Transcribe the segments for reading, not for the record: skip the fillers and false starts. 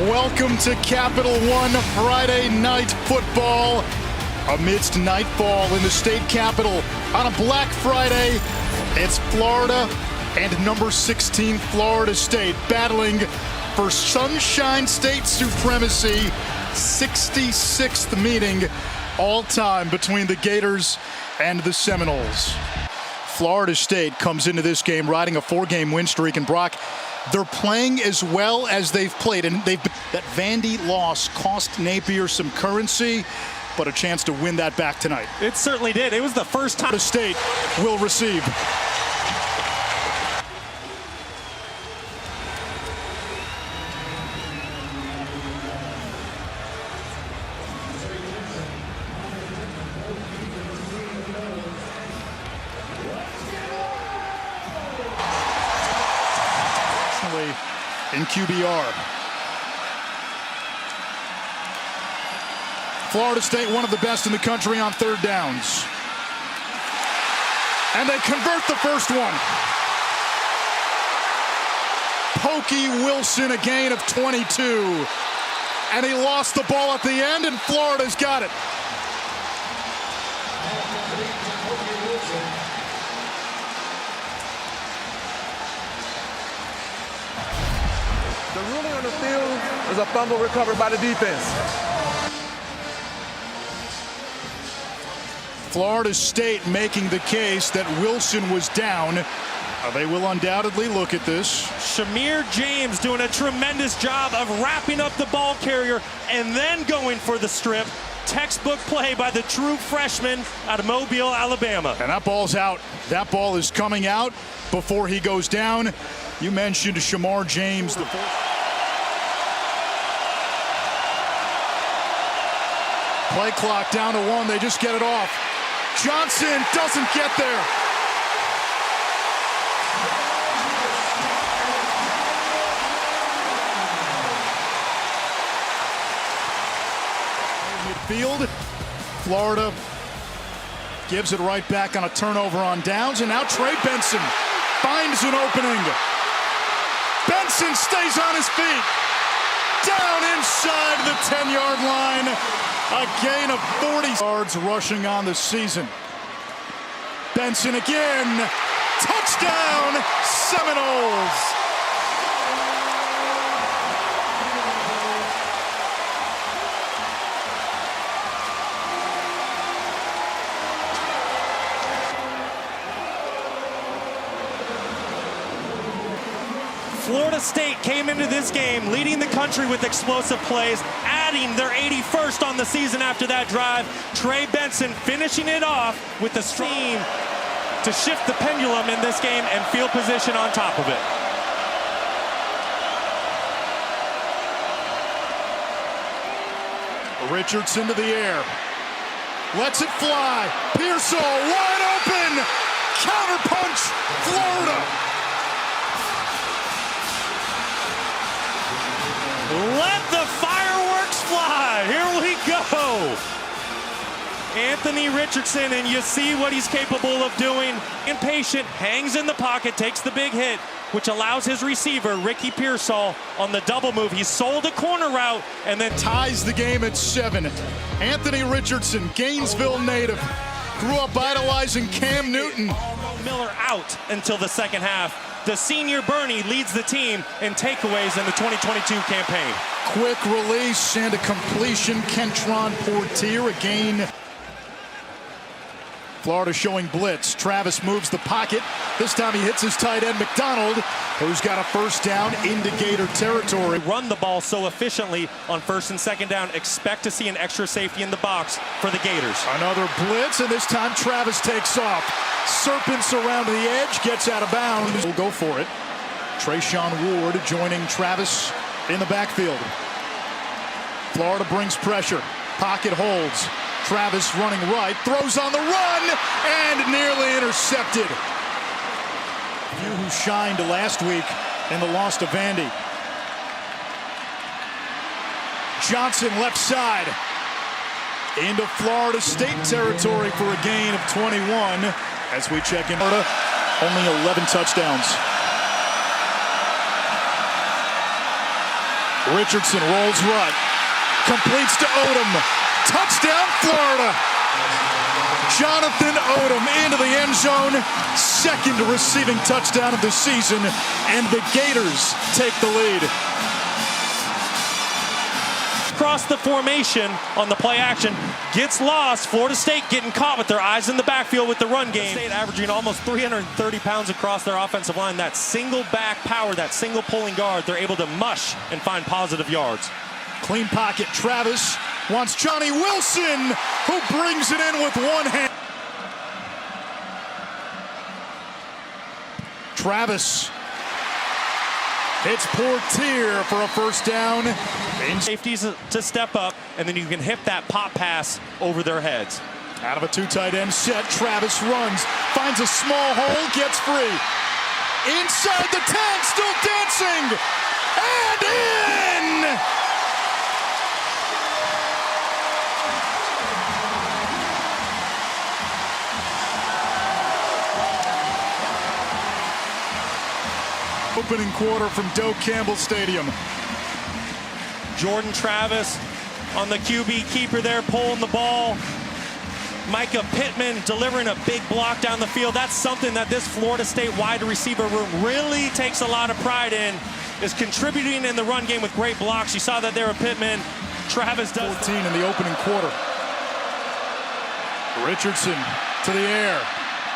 Welcome to Capital One Friday Night Football. Amidst nightfall in the state capitol on a Black Friday, it's Florida and number 16 Florida State battling for Sunshine State supremacy. 66th meeting all time between the Gators and the Seminoles. Florida State comes into this game riding a 4-game win streak, and Brock, they're playing as well as they've played, and that Vandy loss cost Napier some currency, but a chance to win that back tonight. It certainly did. It was the first time. Florida State will receive. In QBR. Florida State, one of the best in the country on third downs. And they convert the first one. Pokey Wilson, a gain of 22. And he lost the ball at the end, and Florida's got it. The ruling on the field is a fumble recovered by the defense. Florida State making the case that Wilson was down. They will undoubtedly look at this. Shamir James doing a tremendous job of wrapping up the ball carrier and then going for the strip. Textbook play by the true freshman out of Mobile, Alabama. And that ball's out. That ball is coming out before he goes down. You mentioned Shamar James. Play clock down to 1. They just get it off. Johnson doesn't get there. Midfield. Florida gives it right back on a turnover on downs. And now Trey Benson finds an opening. Benson stays on his feet. Down inside the 10-yard line. A gain of 40 yards rushing on the season. Benson again. Touchdown, Seminoles. Florida State came into this game leading the country with explosive plays, adding their 81st on the season after that drive. Trey Benson finishing it off with the stream to shift the pendulum in this game and field position on top of it. Richardson to the air. Lets it fly. Pearsall wide open. Counterpunch, Florida. Let the fireworks fly. Here we go. Anthony Richardson, and you see what he's capable of doing. Impatient, hangs in the pocket, takes the big hit, which allows his receiver, Ricky Pearsall, on the double move. He sold a corner route and then ties the game at 7. Anthony Richardson, Gainesville native, grew up idolizing Cam Newton. Miller out until the second half. The senior Bernie leads the team in takeaways in the 2022 campaign. Quick release and a completion. Kentron Portier, a gain. Florida showing blitz. Travis moves the pocket. This time he hits his tight end, McDonald, who's got a first down into Gator territory. Run the ball so efficiently on first and second down. Expect to see an extra safety in the box for the Gators. Another blitz, and this time Travis takes off. Serpents around the edge, gets out of bounds. We'll go for it. Trayshawn Ward joining Travis in the backfield. Florida brings pressure. Pocket holds. Travis running right, throws on the run, and nearly intercepted. Few who shined last week in the loss to Vandy. Johnson left side. Into Florida State territory for a gain of 21 as we check in. Florida, only 11 touchdowns. Richardson rolls right. Completes to Odom. Touchdown, Florida. Jonathan Odom into the end zone. Second receiving touchdown of the season. And the Gators take the lead. Across the formation on the play action, gets lost. Florida State getting caught with their eyes in the backfield with the run game. State averaging almost 330 pounds across their offensive line. That single back power, that single pulling guard, they're able to mush and find positive yards. Clean pocket. Travis wants Johnny Wilson, who brings it in with one hand. Travis hits Portier for a first down. Safeties to step up, and then you can hit that pop pass over their heads. Out of a two tight end set, Travis runs, finds a small hole, gets free. Inside the 10, still dancing, and in! Opening quarter from Doak Campbell Stadium. Jordan Travis on the QB keeper there, pulling the ball. Micah Pittman delivering a big block down the field. That's something that this Florida State wide receiver room really takes a lot of pride in, is contributing in the run game with great blocks. You saw that there with Pittman. Travis does 14 in the opening quarter. Richardson to the air.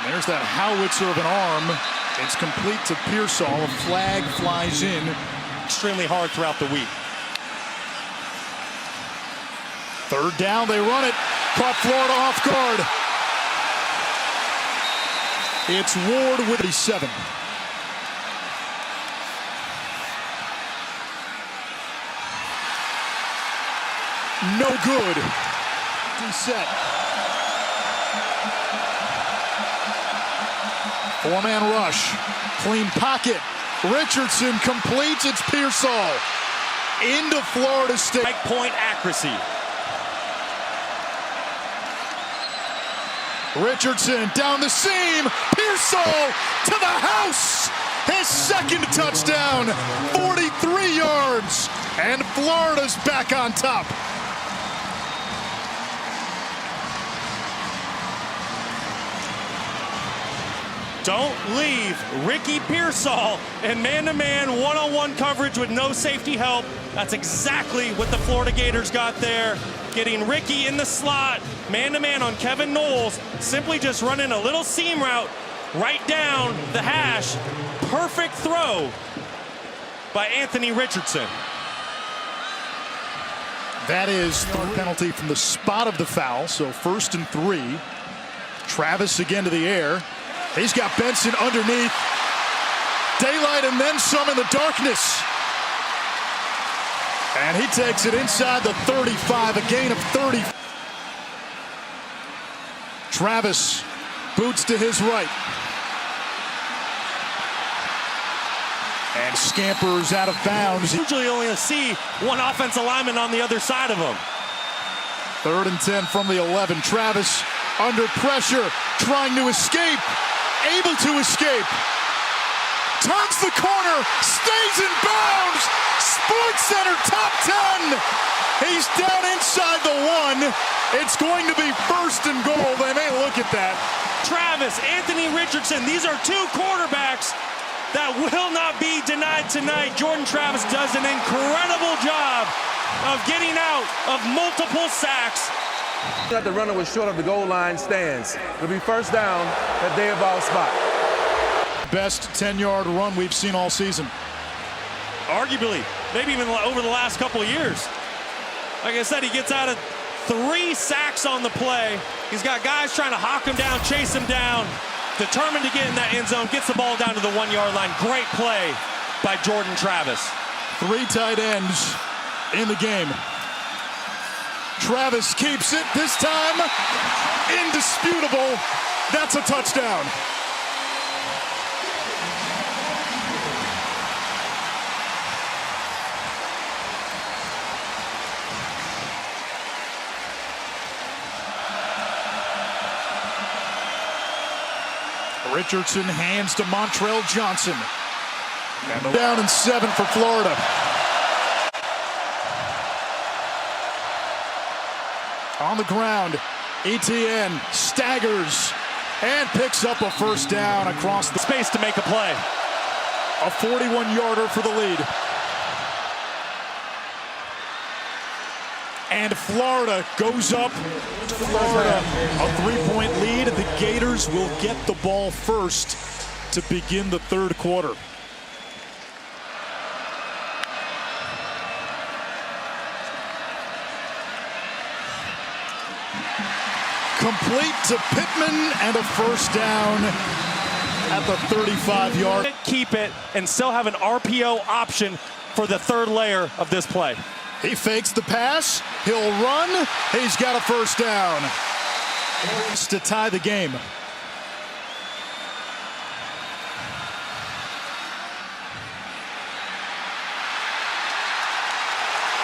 There's that howitzer of an arm. It's complete to Pearsall. A flag flies in. extremely hard throughout the week. Third down, they run it. Caught Florida off guard. It's Ward with 7. No good. Reset. 4-man rush. Clean pocket. Richardson completes. It's Pearsall. Into Florida State. Strike point accuracy. Richardson down the seam. Pearsall to the house. His second touchdown. 43 yards. And Florida's back on top. Don't leave Ricky Pearsall in man-to-man, one-on-one coverage with no safety help. That's exactly what the Florida Gators got there. Getting Ricky in the slot, man-to-man on Kevin Knowles, simply just running a little seam route right down the hash. Perfect throw by Anthony Richardson. That is the penalty from the spot of the foul, so 1st and 3. Travis again to the air. He's got Benson underneath. Daylight and then some in the darkness. And he takes it inside the 35, a gain of 30. Travis boots to his right. And scampers out of bounds. Usually only see one offensive lineman on the other side of him. 3rd and 10 from the 11. Travis under pressure, trying to escape. Able to escape. Turns the corner, stays in bounds. Sports Center top 10. He's down inside the 1. It's going to be 1st and goal. They may look at that. Travis, Anthony Richardson, these are two quarterbacks that will not be denied tonight. Jordan Travis does an incredible job of getting out of multiple sacks. That the runner was short of the goal line stands. It'll be 1st down at their ball spot. Best 10-yard run we've seen all season. Arguably, maybe even over the last couple of years. Like I said, he gets out of 3 sacks on the play. He's got guys trying to hawk him down, chase him down. Determined to get in that end zone, gets the ball down to the 1-yard line. Great play by Jordan Travis. 3 tight ends in the game. Travis keeps it, this time indisputable. That's a touchdown. Richardson hands to Montrell Johnson. And down and 7 for Florida. On the ground, Etienne staggers and picks up a first down across the Space to make a play. A 41-yarder for the lead. And Florida goes up. Florida, a 3-point lead. The Gators will get the ball first to begin the third quarter. Complete to Pittman and a first down at the 35-yard. Keep it and still have an RPO option for the third layer of this play. He fakes the pass. He'll run. He's got a first down to tie the game.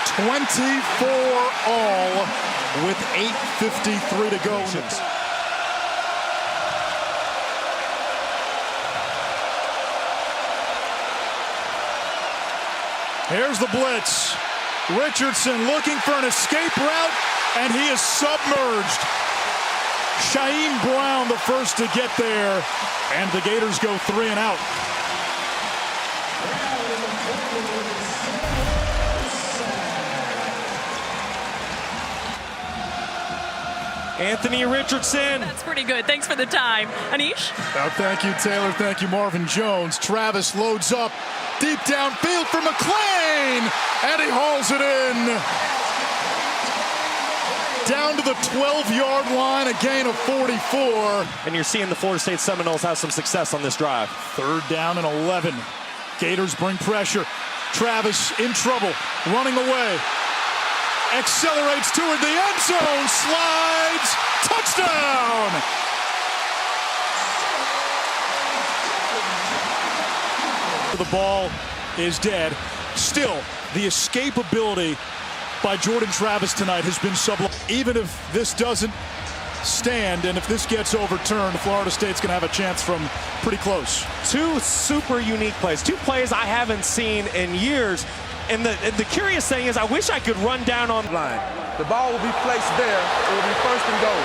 $24-all with 8:53 to go. Here's the blitz. Richardson looking for an escape route, and he is submerged. Shaheem Brown the first to get there, and the Gators go 3 and out. Anthony Richardson. That's pretty good. Thanks for the time. Anish? Thank you, Taylor. Thank you, Marvin Jones. Travis loads up deep downfield for McClain, and he hauls it in. Down to the 12-yard line, a gain of 44. And you're seeing the Florida State Seminoles have some success on this drive. Third down and 11. Gators bring pressure. Travis in trouble, running away. Accelerates toward the end zone, slides, touchdown! The ball is dead. Still, the escapability by Jordan Travis tonight has been sublime. Even if this doesn't stand and if this gets overturned, Florida State's going to have a chance from pretty close. Two super unique plays. Two plays I haven't seen in years. And the curious thing is, I wish I could run down on line. The ball will be placed there. It will be first and goal.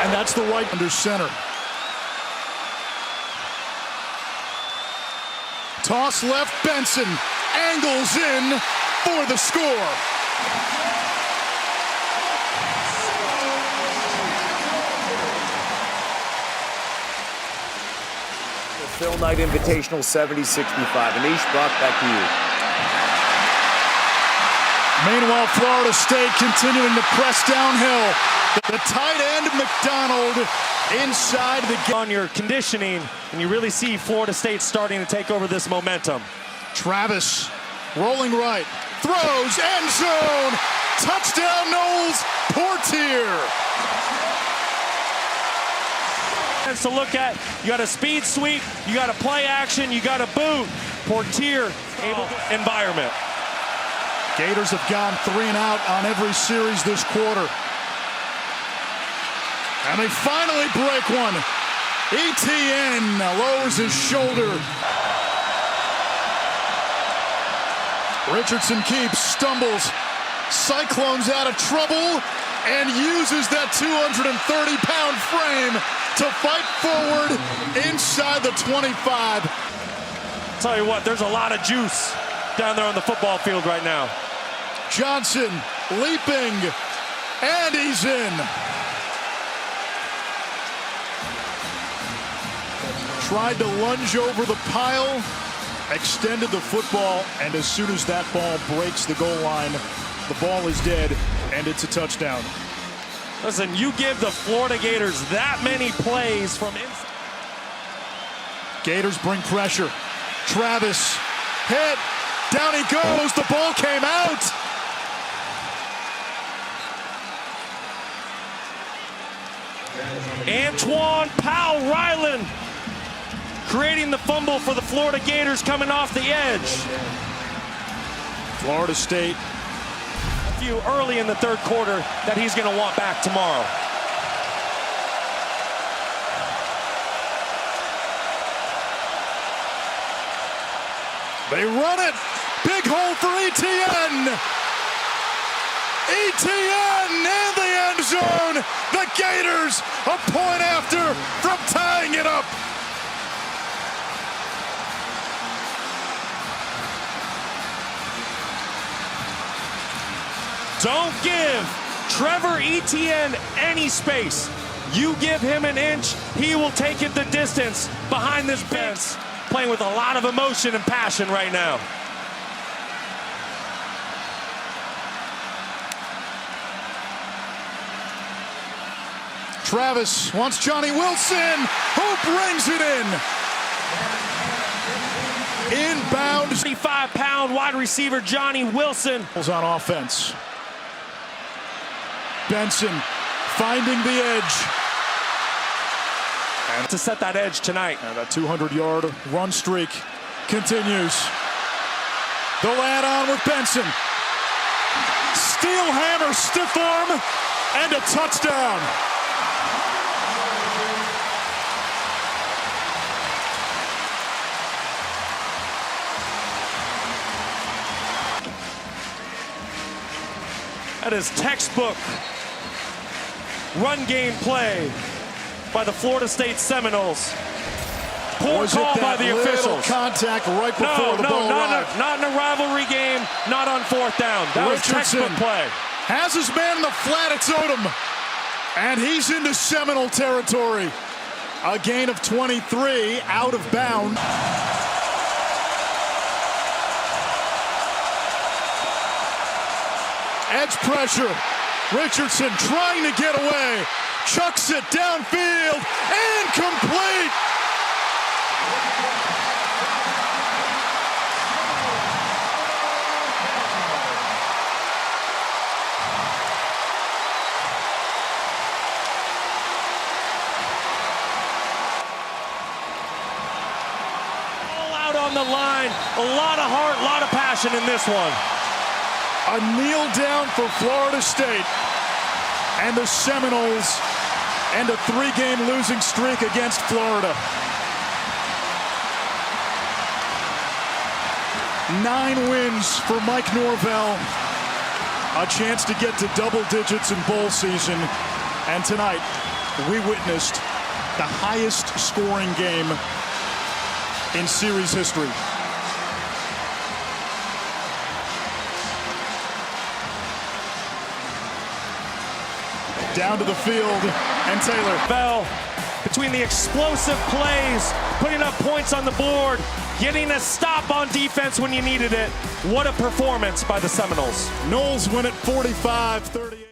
And that's the right under center. Toss left, Benson angles in for the score. Phil Knight Invitational 70-65. Anish, Brock, back to you. Meanwhile, Florida State continuing to press downhill. The tight end, McDonald, inside the game. On your conditioning, and you really see Florida State starting to take over this momentum. Travis rolling right, throws, end zone, touchdown Knowles, Portier. To look at, you got a speed sweep, you got a play action, you got a boot. Portier, environment. Gators have gone 3 and out on every series this quarter. And they finally break one. Etienne lowers his shoulder. Richardson keeps, stumbles, Cyclones out of trouble, and uses that 230-pound frame to fight forward inside the 25. Tell you what, there's a lot of juice down there on the football field right now. Johnson leaping, and he's in. Tried to lunge over the pile, extended the football, and as soon as that ball breaks the goal line, the ball is dead, and it's a touchdown. Listen, you give the Florida Gators that many plays from inside. Gators bring pressure. Travis hit. Down he goes. The ball came out. Antoine Powell Ryland creating the fumble for the Florida Gators coming off the edge. Florida State. A few early in the third quarter that he's going to want back tomorrow. They run it. Big hole for Etienne. Etienne in the end zone. The Gators a point after from tying it up. Don't give Trevor Etienne any space. You give him an inch, he will take it the distance behind this bench. Playing with a lot of emotion and passion right now. Travis wants Johnny Wilson, who brings it in. Inbound. 35-pound wide receiver Johnny Wilson. On offense. Benson finding the edge. And to set that edge tonight. And that 200-yard run streak continues. The lad on with Benson. Steel hammer, stiff arm, and a touchdown. That is textbook run game play by the Florida State Seminoles. Poor Was call it by that the little officials. contact right before the ball arrived? Not in a rivalry game, not on fourth down. That was textbook play. Has his man in the flat, it's Odom. And he's into Seminole territory. A gain of 23, out of bounds. Edge pressure. Richardson trying to get away. Chucks it downfield. Incomplete. All out on the line. A lot of heart, a lot of passion in this one. A kneel down for Florida State and the Seminoles and a 3-game losing streak against Florida. 9 wins for Mike Norvell. A chance to get to double digits in bowl season. And tonight, we witnessed the highest scoring game in series history. Down to the field, and Taylor. Bell, between the explosive plays, putting up points on the board, getting a stop on defense when you needed it. What a performance by the Seminoles. Noles win it 45-38.